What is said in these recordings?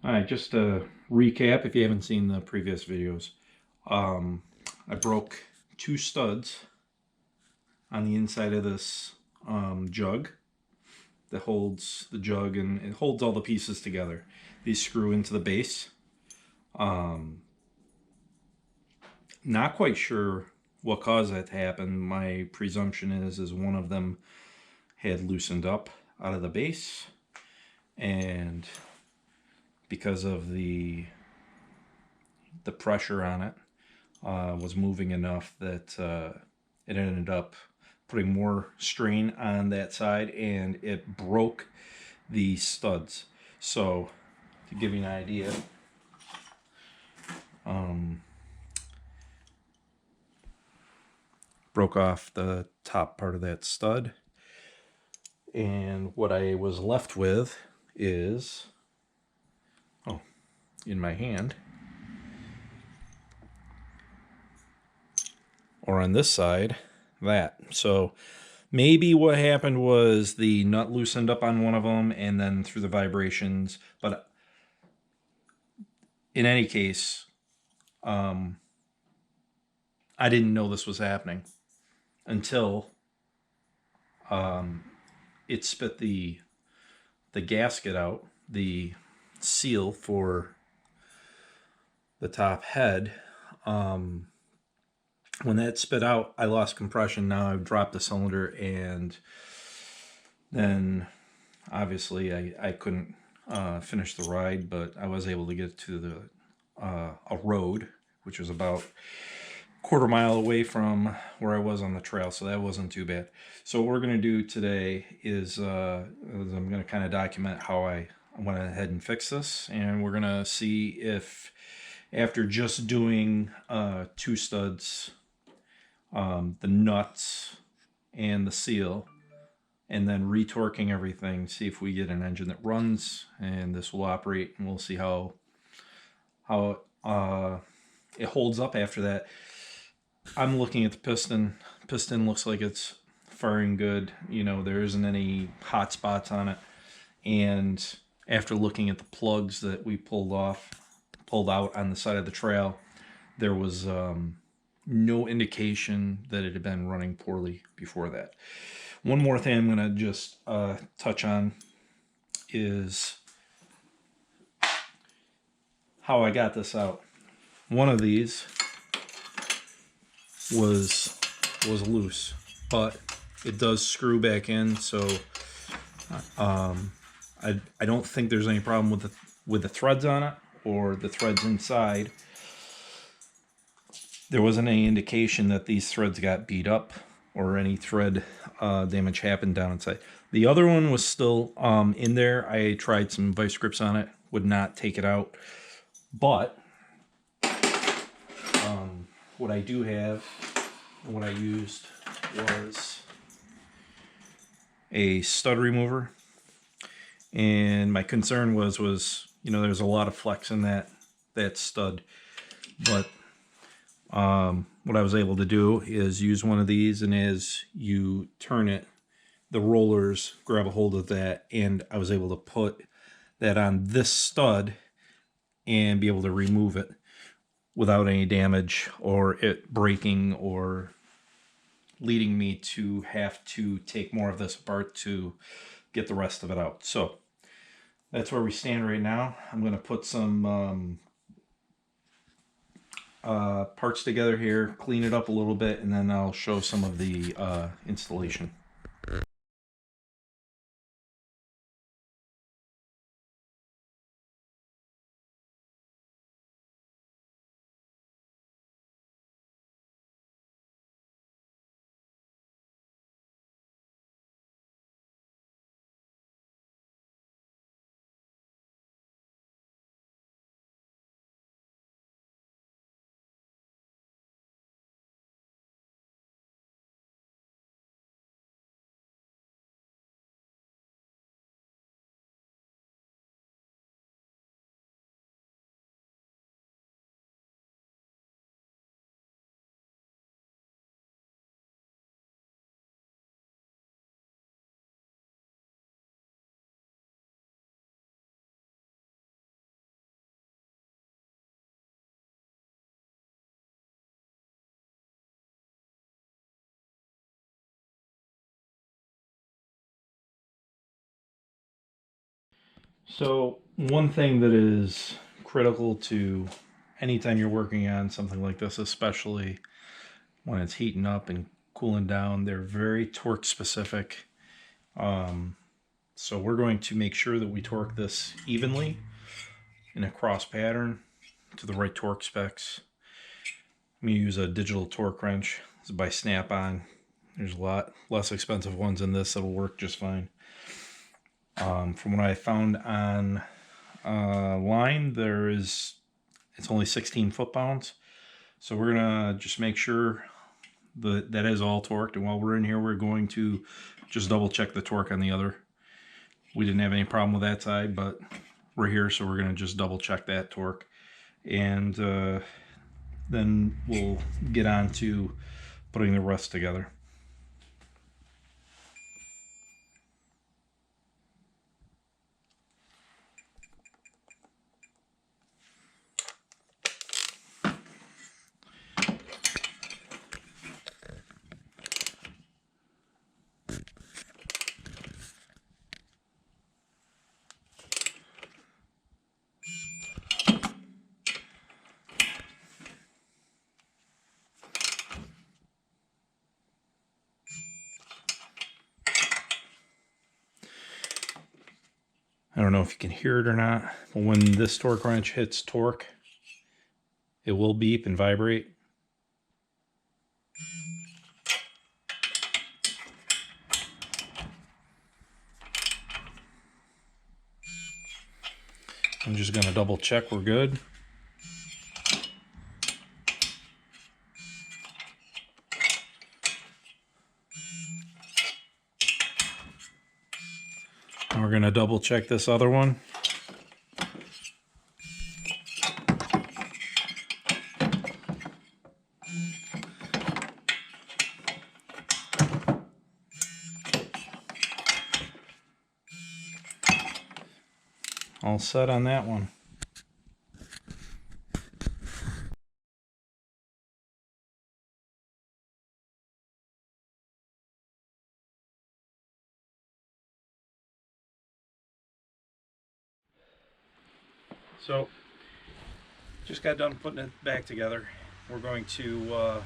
Alright, just a recap if you haven't seen the previous videos. I broke two studs on the inside of this jug that holds the jug, and it holds all the pieces together. These screw into the base. Not quite sure what caused that to happen. My presumption is one of them had loosened up out of the base, and because of the pressure on it was moving enough that it ended up putting more strain on that side, and it broke the studs. So to give you an idea, broke off the top part of that stud, and what I was left with is, in my hand, or on this side, that. So maybe what happened was the nut loosened up on one of them, and then through the vibrations. But in any case, I didn't know this was happening until it spit the gasket out, the seal for the top head. When that spit out, I lost compression. Now I've dropped the cylinder, and then obviously I couldn't finish the ride, but I was able to get to the a road, which was about a quarter-mile away from where I was on the trail, so that wasn't too bad. So what we're going to do today is I'm going to kind of document how I went ahead and fixed this, and we're going to see if, after just doing two studs, the nuts and the seal, and then retorquing everything, see if we get an engine that runs, and this will operate, and we'll see how it holds up after that. I'm looking at the piston. Piston looks like it's firing good. You know, there isn't any hot spots on it. And after looking at the plugs that we pulled out on the side of the trail, there was no indication that it had been running poorly before that. One more thing I'm going to just touch on is how I got this out. One of these was loose, but it does screw back in, so I don't think there's any problem with the threads on it or the threads inside. There wasn't any indication that these threads got beat up or any thread damage happened down inside. The other one was still in there. I tried some vice grips on it, would not take it out. But what I do have, and what I used, was a stud remover. And my concern was you know, there's a lot of flex in that stud. But what I was able to do is use one of these, and as you turn it, the rollers grab a hold of that, and I was able to put that on this stud and be able to remove it without any damage or it breaking or leading me to have to take more of this apart to get the rest of it out. So that's where we stand right now. I'm going to put some parts together here, clean it up a little bit, and then I'll show some of the installation. So one thing that is critical to anytime you're working on something like this, especially when it's heating up and cooling down, they're very torque specific. So we're going to make sure that we torque this evenly in a cross pattern to the right torque specs. I'm going to use a digital torque wrench. It's by Snap-on. There's a lot less expensive ones than this that'll work just fine. From what I found on line, it's only 16 foot-pounds. So we're gonna just make sure that is all torqued, and while we're in here, we're going to just double check the torque on the other. We didn't have any problem with that side, but we're here, so we're gonna just double check that torque, and then we'll get on to putting the rest together. I don't know if you can hear it or not, but when this torque wrench hits torque, it will beep and vibrate. I'm just going to double check we're good. And we're going to double check this other one. All set on that one. So, just got done putting it back together. We're going to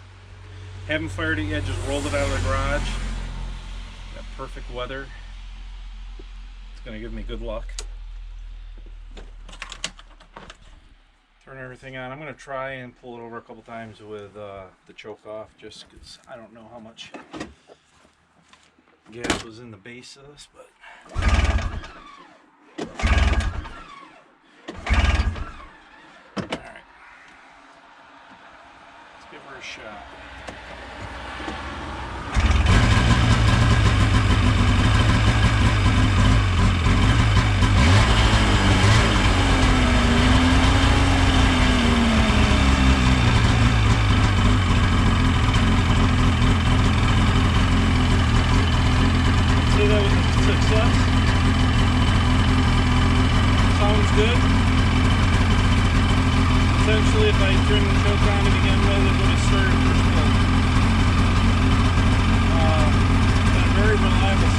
haven't fired it yet, just rolled it out of the garage. Got perfect weather. It's going to give me good luck. Turn everything on. I'm going to try and pull it over a couple times with the choke off, just because I don't know how much gas was in the base of this, but alright. Let's give her a shot. That was a success. Sounds good. Essentially, if I turn the choke on to begin with, it would have started first pull. Been a very reliable